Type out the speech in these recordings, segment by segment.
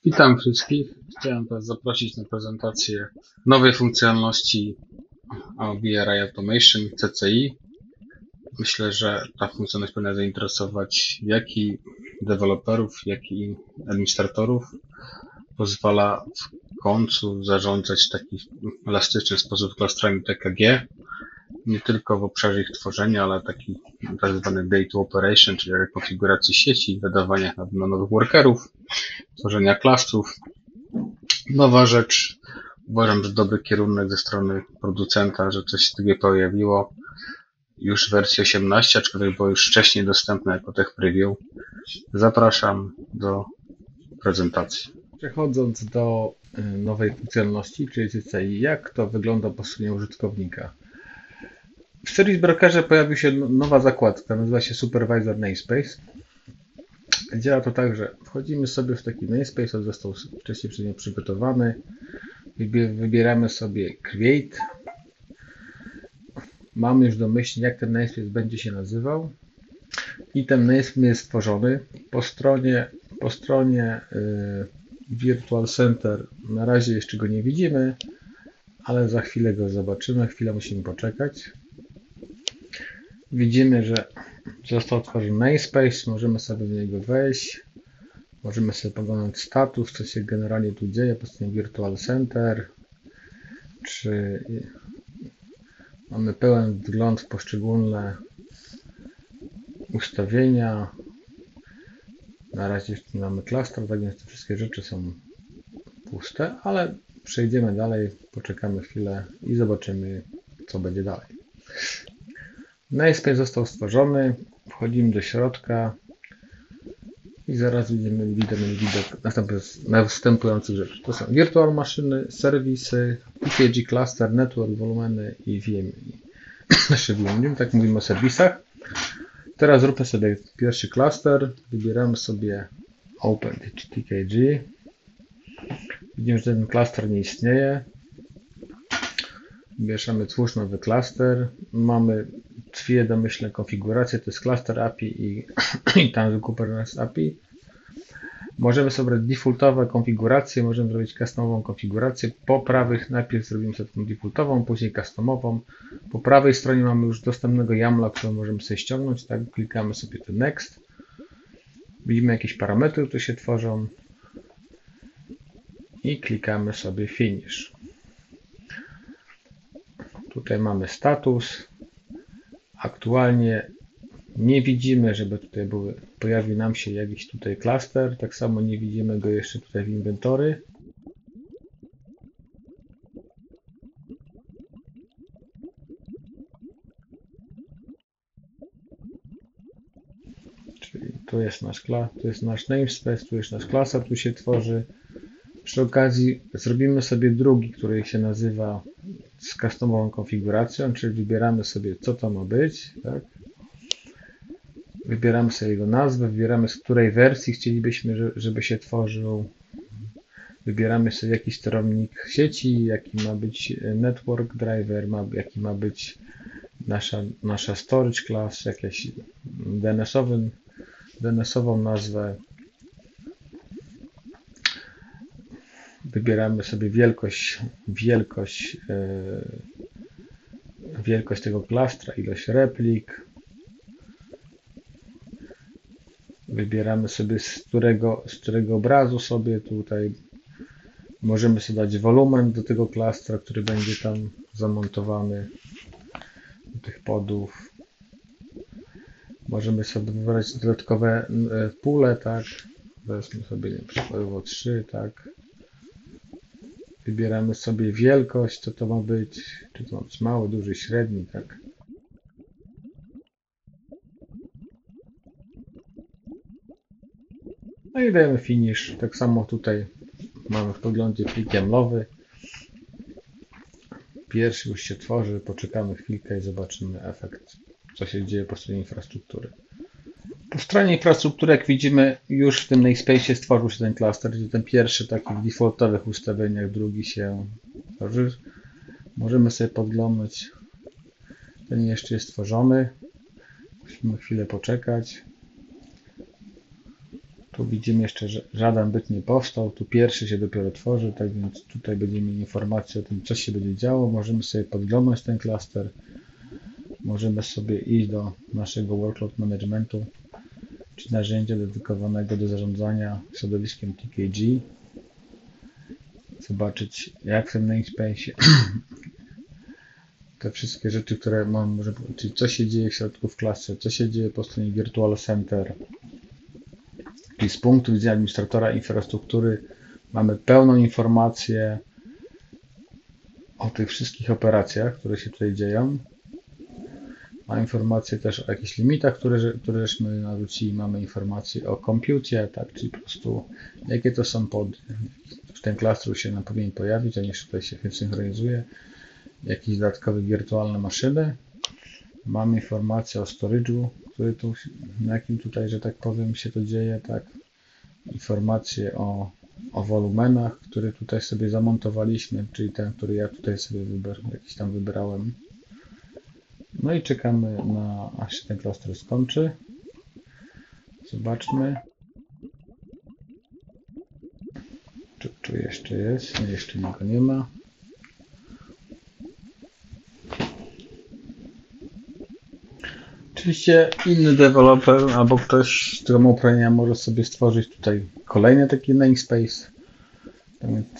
Witam wszystkich. Chciałem Was zaprosić na prezentację nowej funkcjonalności VRI Automation CCI. Myślę, że ta funkcjonalność powinna zainteresować jak i deweloperów, jak i administratorów. Pozwala w końcu zarządzać w taki elastyczny sposób klastrami TKG, nie tylko w obszarze ich tworzenia, ale taki tak zwany day to operation, czyli rekonfiguracji sieci, wydawania na nowych workerów, tworzenia klastrów. Nowa rzecz. Uważam, że dobry kierunek ze strony producenta, że coś się takiego pojawiło już w wersji 18, aczkolwiek było już wcześniej dostępne jako tech preview. Zapraszam do prezentacji. Przechodząc do nowej funkcjonalności, czyli CCI, jak to wygląda po stronie użytkownika. W Service Brokerze pojawiła się nowa zakładka, nazywa się Supervisor Namespace. Działa to tak, że wchodzimy sobie w taki namespace, on został wcześniej przez niego przygotowany. Wybieramy sobie Create. Mamy już domyślnie, jak ten namespace będzie się nazywał. I ten namespace jest stworzony. Po stronie Virtual Center na razie jeszcze go nie widzimy, ale za chwilę go zobaczymy. Chwilę musimy poczekać. Widzimy, że został stworzony namespace. Możemy sobie w niego wejść. Możemy sobie poglądać status, co się generalnie tu dzieje po stronie Virtual Center. Czy mamy pełen wgląd w poszczególne ustawienia. Na razie jeszcze nie mamy klastra, tak więc te wszystkie rzeczy są puste, ale przejdziemy dalej, poczekamy chwilę i zobaczymy, co będzie dalej. Namespace został stworzony, wchodzimy do środka i zaraz widzimy widok następujących rzeczy. To są wirtual maszyny, serwisy, PKG cluster, network, wolumeny i VMI. Tak mówimy o serwisach. Teraz zróbmy sobie pierwszy cluster, wybieramy sobie OpenTKG. Widzimy, że ten cluster nie istnieje. Bierzemy twórz nowy cluster. Mamy dwie domyślne konfiguracje, to jest cluster API i Tanzu Kubernetes API. Możemy sobie brać defaultowe konfiguracje, możemy zrobić customową konfigurację. Po prawych najpierw zrobimy sobie tą defaultową, później customową. Po prawej stronie mamy już dostępnego YAML-a, który możemy sobie ściągnąć. Tak, klikamy sobie tu Next. Widzimy jakieś parametry, które się tworzą. I klikamy sobie Finish. Tutaj mamy status. Aktualnie nie widzimy, żeby tutaj pojawił nam się jakiś tutaj klaster. Tak samo nie widzimy go jeszcze tutaj w inwentory. Czyli tu jest nasz namespace, tu jest nasz cluster, tu się tworzy. Przy okazji zrobimy sobie drugi, który się nazywa z customową konfiguracją, czyli wybieramy sobie, co to ma być. Tak? Wybieramy sobie jego nazwę, wybieramy, z której wersji chcielibyśmy, żeby się tworzył. Wybieramy sobie jakiś sterownik sieci, jaki ma być network driver, jaki ma być nasza storage class, jakieś DNS-ową nazwę. Wybieramy sobie wielkość tego klastra, ilość replik. Wybieramy sobie z którego obrazu sobie tutaj możemy sobie dać wolumen do tego klastra, który będzie tam zamontowany do tych podów. Możemy sobie wybrać dodatkowe pule, tak. Weźmy sobie przykładowo 3, tak. Wybieramy sobie wielkość, co to ma być, czy to ma być mały, duży, średni, tak. No i dajemy Finish. Tak samo tutaj mamy w podglądzie plik YAML-owy. Pierwszy już się tworzy, poczekamy chwilkę i zobaczymy efekt, co się dzieje po stronie infrastruktury. Po stronie infrastruktury, jak widzimy, już w tym namespace stworzył się ten cluster, gdzie ten pierwszy taki w defaultowych ustawieniach, drugi się tworzy. Możemy sobie podglądać, ten jeszcze jest stworzony. Musimy chwilę poczekać. Tu widzimy jeszcze, że żaden byt nie powstał, tu pierwszy się dopiero tworzy, tak więc tutaj będziemy mieli informację o tym, co się będzie działo. Możemy sobie podglądać ten klaster, możemy sobie iść do naszego workload managementu, czy narzędzia dedykowanego do zarządzania środowiskiem TKG. Zobaczyć, jak w tym namespace te wszystkie rzeczy, które mam, czyli co się dzieje w środku w klasie, co się dzieje po stronie Virtual Center. I z punktu widzenia administratora infrastruktury mamy pełną informację o tych wszystkich operacjach, które się tutaj dzieją. Mamy informacje też o jakichś limitach, któreśmy narzucili. Mamy informacje o compucie, tak, czyli po prostu jakie to są pody. Ten klaster się nam powinien pojawić, a nie tutaj się synchronizuje. Jakieś dodatkowe wirtualne maszyny. Mamy informację o storage'u, na jakim tutaj, że tak powiem, się to dzieje, tak. Informacje o wolumenach, które tutaj sobie zamontowaliśmy, czyli ten, który ja tutaj sobie jakiś tam wybrałem. No i czekamy aż się ten klaster skończy. Zobaczmy. Czy jeszcze jest? Nie, jeszcze niego nie ma. Oczywiście inny deweloper albo ktoś, z którego ma uprawnienia, może sobie stworzyć tutaj kolejny taki namespace.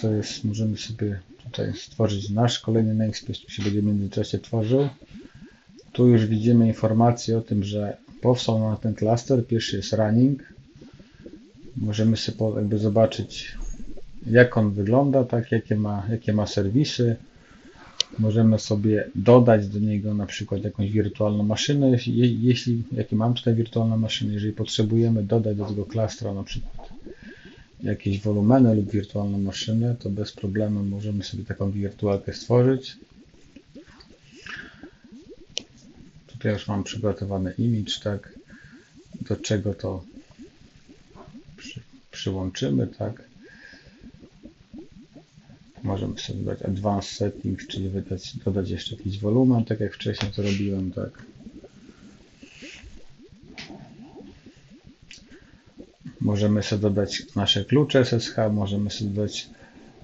To jest, możemy sobie tutaj stworzyć nasz kolejny namespace, który się będzie w międzyczasie tworzył. Tu już widzimy informację o tym, że powstał nam ten klaster. Pierwszy jest running. Możemy sobie jakby zobaczyć, jak on wygląda, tak, jakie ma serwisy. Możemy sobie dodać do niego na przykład jakąś wirtualną maszynę, jakie mam tutaj wirtualne maszyny, jeżeli potrzebujemy dodać do tego klastra na przykład jakieś wolumeny lub wirtualne maszyny, to bez problemu możemy sobie taką wirtualkę stworzyć. Tutaj już mam przygotowany image, tak, do czego to przyłączymy, tak. Możemy sobie dodać Advanced Settings, czyli dodać jeszcze jakiś wolumen, tak jak wcześniej to robiłem, tak. Możemy sobie dodać nasze klucze SSH, możemy sobie dodać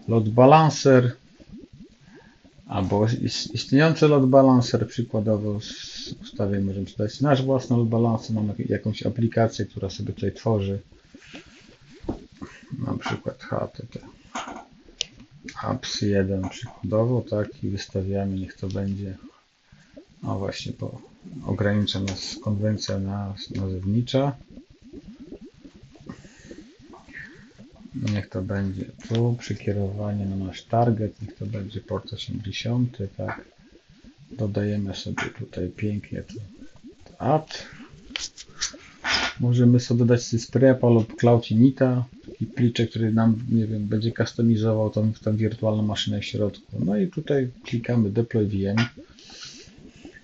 load balancer, albo istniejący load balancer, przykładowo w ustawie możemy sobie dać nasz własny load balancer, mamy jakąś aplikację, która sobie tutaj tworzy, na przykład HTTP. Apps 1 przykładowo, tak, i wystawiamy, niech to będzie, no właśnie, bo ogranicza nas konwencja nazewnicza. Niech to będzie tu, przekierowanie na nasz target, niech to będzie port 80, tak. Dodajemy sobie tutaj pięknie to add. Możemy sobie dodać Sprepa lub Cloud Inita, taki pliczek, który nam, nie wiem, będzie customizował tą wirtualną maszynę w środku. No i tutaj klikamy Deploy VM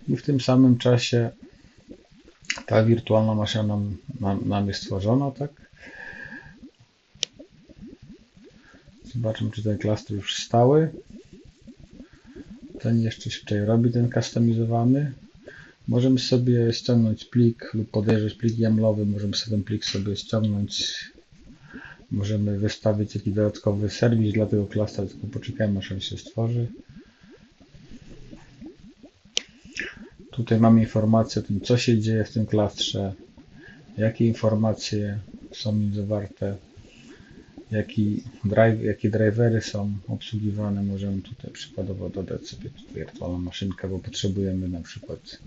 i w tym samym czasie ta wirtualna maszyna nam jest stworzona, tak. Zobaczmy, czy ten klaster już stały. Ten jeszcze się tutaj robi, ten customizowany. Możemy sobie ściągnąć plik lub podejrzeć plik YAML-owy, możemy sobie ten plik ściągnąć. Możemy wystawić jakiś dodatkowy serwis dla tego klastra, tylko poczekajmy, aż on się stworzy. Tutaj mamy informację o tym, co się dzieje w tym klastrze, jakie informacje są w nim zawarte, jakie drivery są obsługiwane. Możemy tutaj przykładowo dodać sobie wirtualną maszynkę, bo potrzebujemy na przykład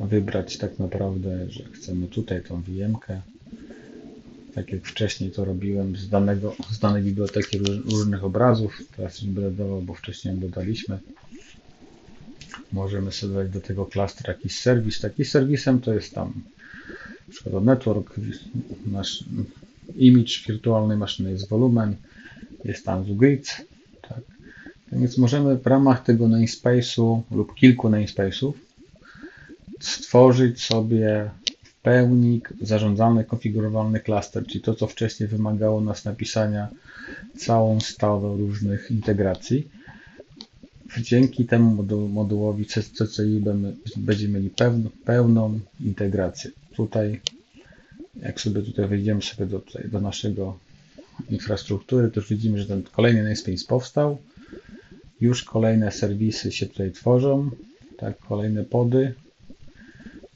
wybrać tak naprawdę, że chcemy tutaj tą VM-kę, tak jak wcześniej to robiłem z danej biblioteki różnych obrazów. Teraz nie będę dawał, bo wcześniej ją dodaliśmy. Możemy sobie dodać do tego klastra jakiś serwis. Taki serwisem to jest tam na przykład network, nasz image wirtualnej maszyny jest wolumen, jest tam grids, tak. Więc możemy w ramach tego namespace'u lub kilku namespace'ów stworzyć sobie w pełni zarządzalny, konfigurowalny klaster, czyli to, co wcześniej wymagało nas napisania całą stałą różnych integracji. dzięki temu modułowi CCI będziemy mieli pełną integrację. Tutaj, jak sobie tutaj wejdziemy sobie do naszego infrastruktury, to już widzimy, że ten kolejny namespace powstał. Już kolejne serwisy się tutaj tworzą, tak, kolejne pody.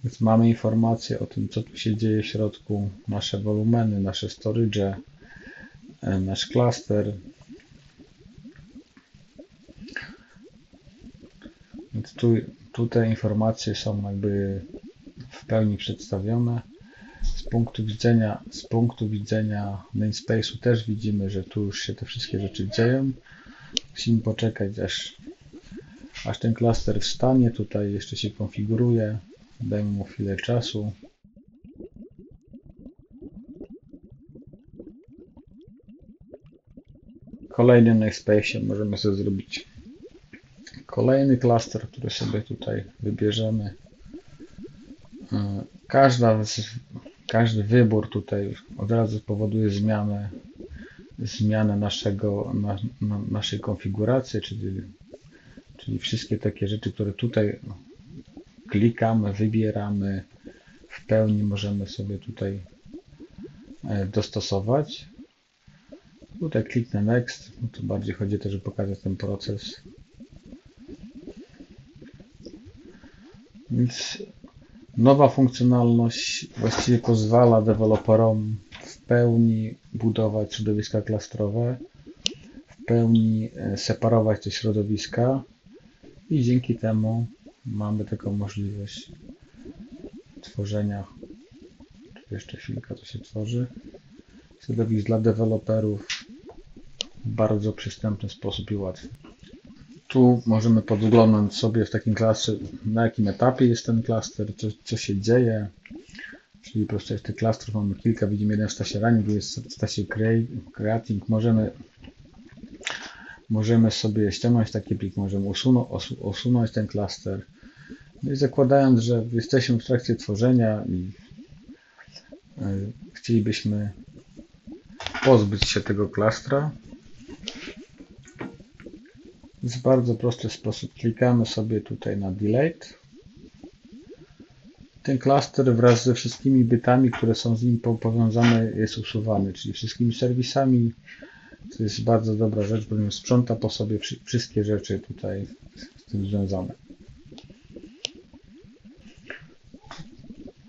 Więc mamy informacje o tym, co tu się dzieje w środku, nasze wolumeny, nasze storage, nasz cluster. Więc tu te informacje są jakby w pełni przedstawione. Z punktu widzenia namespace'u też widzimy, że tu już się te wszystkie rzeczy dzieją. Musimy poczekać, aż ten klaster wstanie. Tutaj jeszcze się konfiguruje. Dajmy mu chwilę czasu. W kolejnym namespace'ie możemy sobie zrobić kolejny klaster, który sobie tutaj wybierzemy. Każdy wybór tutaj od razu powoduje zmianę naszej konfiguracji, czyli wszystkie takie rzeczy, które tutaj klikamy, wybieramy, w pełni możemy sobie tutaj dostosować. Tutaj kliknę Next, tu bardziej chodzi też, żeby pokazać ten proces. Więc nowa funkcjonalność właściwie pozwala deweloperom w pełni budować środowiska klastrowe, w pełni separować te środowiska i dzięki temu mamy taką możliwość tworzenia, jeszcze chwilkę to się tworzy, środowisk dla deweloperów w bardzo przystępny sposób i łatwy. Tu możemy podglądać sobie w takim klastrze, na jakim etapie jest ten klaster, co się dzieje. Czyli po prostu tych klastrów mamy kilka, widzimy jeden w stasie running, drugi jest w stasie creating. Możemy sobie ściągnąć taki plik, możemy usunąć ten klaster. No i zakładając, że jesteśmy w trakcie tworzenia i chcielibyśmy pozbyć się tego klastra, w bardzo prosty sposób klikamy sobie tutaj na Delete. Ten klaster wraz ze wszystkimi bytami, które są z nim powiązane, jest usuwany, czyli wszystkimi serwisami. To jest bardzo dobra rzecz, bowiem sprząta po sobie wszystkie rzeczy tutaj z tym związane.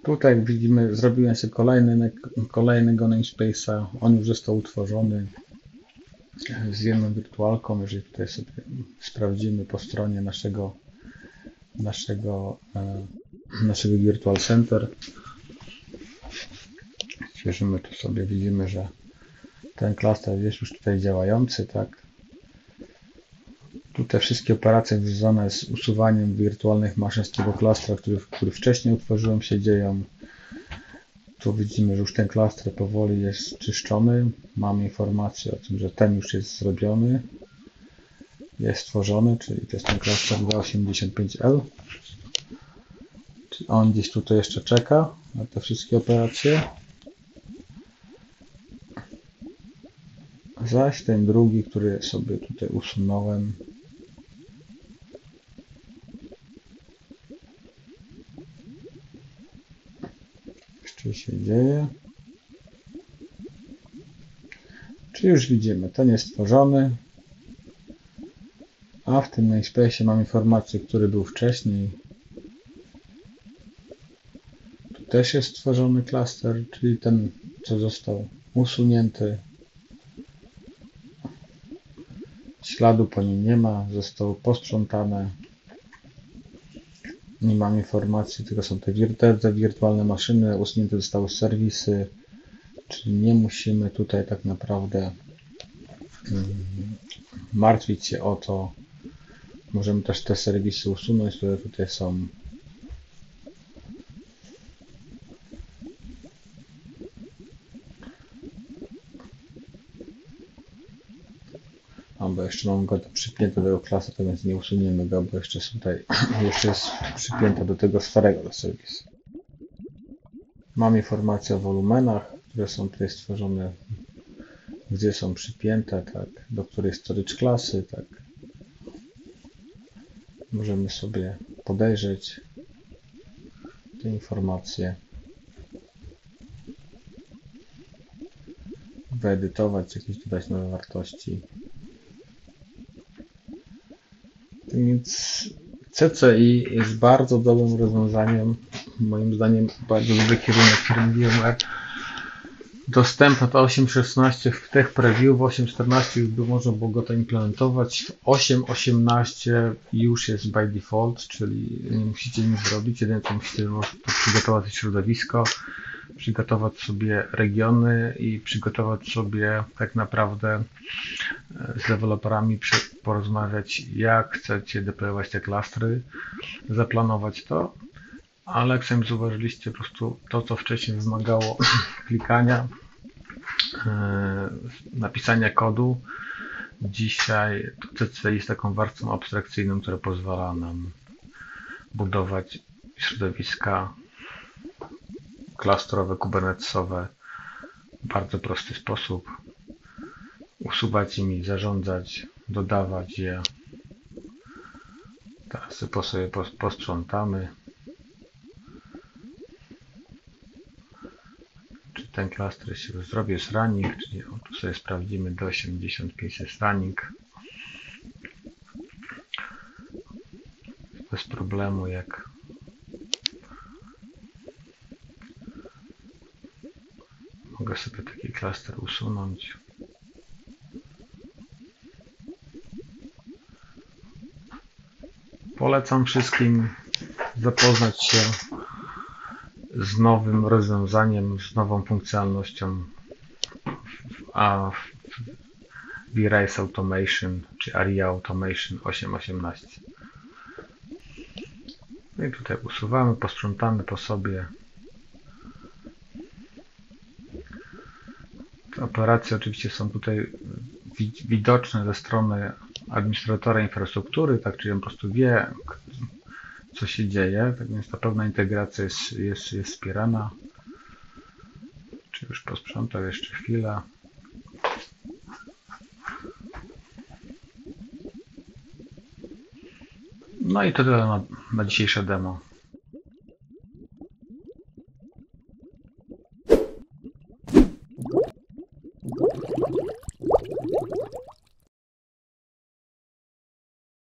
Tutaj widzimy, zrobiłem sobie kolejnego namespace'a. On już został utworzony z jedną wirtualką. Jeżeli tutaj sobie sprawdzimy po stronie naszego Virtual Center, świeżymy tu sobie, widzimy, że ten klaster jest już tutaj działający, tak. Tutaj wszystkie operacje związane z usuwaniem wirtualnych maszyn z tego klastra, który wcześniej utworzyłem, się dzieją. Tu widzimy, że już ten klaster powoli jest czyszczony. Mamy informację o tym, że ten już jest zrobiony, jest stworzony, czyli to jest ten klaster 285L. Czyli on gdzieś tutaj jeszcze czeka na te wszystkie operacje. Zaś ten drugi, który sobie tutaj usunąłem, jeszcze się dzieje. Czyli już widzimy, ten jest stworzony, a w tym namespace mam informację, który był wcześniej. Tu też jest stworzony klaster, czyli ten, co został usunięty. Śladu po nim nie ma, zostało posprzątane. Nie mam informacji, tylko są te wirtualne maszyny, usunięte zostały serwisy, czyli nie musimy tutaj tak naprawdę martwić się o to. Możemy też te serwisy usunąć, które tutaj są. Bo jeszcze mam go przypięte do tego klasy, to więc nie usuniemy go, bo jeszcze jest przypięte do tego starego serwisu. Mam informacje o wolumenach, które są tutaj stworzone, gdzie są przypięte, tak, do której storage klasy, tak. Możemy sobie podejrzeć te informacje, wyedytować, jakieś dodać nowe wartości. Więc CCI jest bardzo dobrym rozwiązaniem, moim zdaniem bardzo dobry kierunek firmy VMware. Dostępny od 8.16 w Tech Preview, w 8.14 już by można było go to implementować, w 8.18 już jest by default, czyli nie musicie nic zrobić, jedyne co musicie to przygotować środowisko, przygotować sobie regiony i przygotować sobie tak naprawdę z deweloperami porozmawiać, jak chcecie deployować te klastry, zaplanować to, ale jak sami zauważyliście, po prostu to, co wcześniej wymagało klikania, napisania kodu, dzisiaj to CCI jest taką warstwą abstrakcyjną, która pozwala nam budować środowiska klastrowe, kubernetesowe w bardzo prosty sposób, usuwać nimi, zarządzać, dodawać je. Teraz sobie posprzątamy. Czy ten klaster się już zrobił, jest running, czyli tu sobie sprawdzimy do 85 jest running. Bez problemu, jak mogę sobie taki klaster usunąć. Polecam wszystkim zapoznać się z nowym rozwiązaniem, z nową funkcjonalnością vRise Automation czy ARIA Automation 8.18. No i tutaj usuwamy, posprzątamy po sobie. Te operacje oczywiście są tutaj widoczne ze strony administratora infrastruktury, tak, czyli on po prostu wie, co się dzieje, tak więc ta pewna integracja jest wspierana. Czy już posprzątał jeszcze chwilę. No i to tyle na dzisiejsze demo.